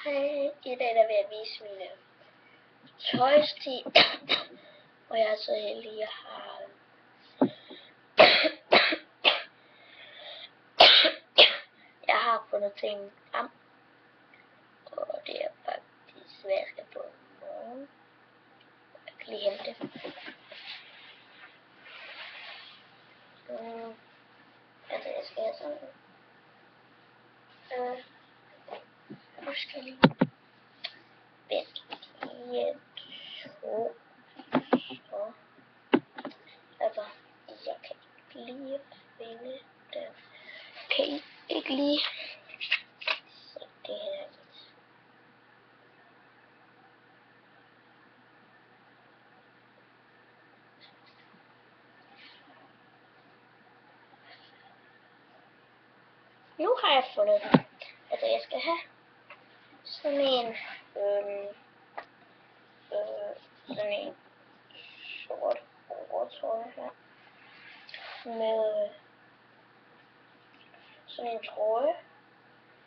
Hej, i dag der vil jeg vise mine tøjstil, og jeg er så heldig, jeg har fundet ting frem, og det er faktisk, hvad jeg skal på i morgen. Jeg kan lige hente det. Altså, jeg skal have sådan nu skal jeg lige vente lige to. Så. Altså, jeg kan ikke lige finde den. Kan I ikke lige se det her? Nu har jeg fundet den. Altså, jeg skal have sådan en, sådan en sort overtrøje her. Med sådan en trøje,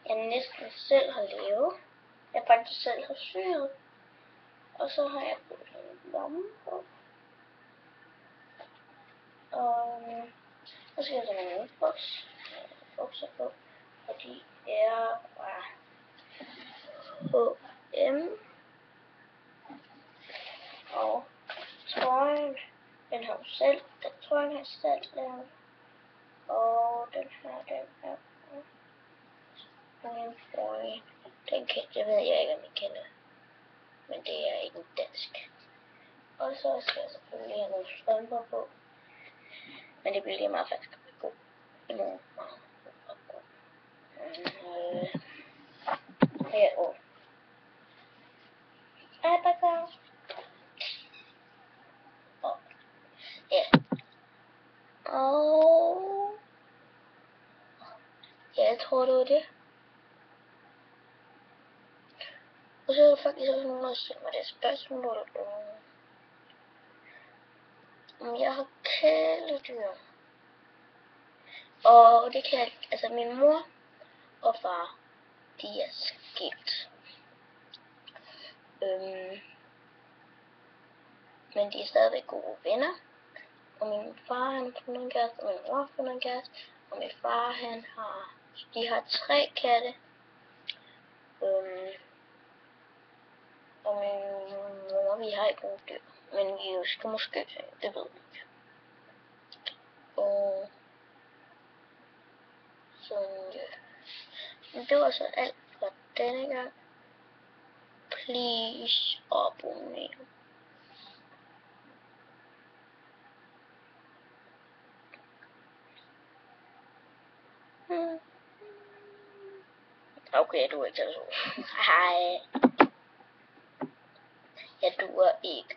jeg næsten selv har lavet. Jeg faktisk selv har syet. Og så har jeg fået sådan en lomme på. Og så skal jeg sådan en bukser på. Og de er fra H&M. Og trøjen, den har selv, trøjen har jeg selv lavet. Og den her, den er en trøje. Jeg ved jeg ikke, om I kender. Men det er ikke dansk. Og så skal jeg selvfølgelig have nogle strømper på. Men det bliver lige meget faktisk god i morgen. Her og Abaca. Og ja. Og ja, jeg tror det var det. Og så er der faktisk også nogen, der stiller mig det spørgsmål, om jeg har kæledyr. Og det kan jeg, altså min mor og far, de er skilt. Men de er stadigvæk gode venner. Og min far, han har fundet en kæreste, og min mor har fundet en kæreste. Og min far, de har 3 katte. Og min mor, vi har ikke nogen dyr. Men vi skal måske, det ved vi ikke. Og sådan, ja. Men det var så alt for denne gang. Please abonner. Okay, du er ikke så. Hej. Jeg duer ikke.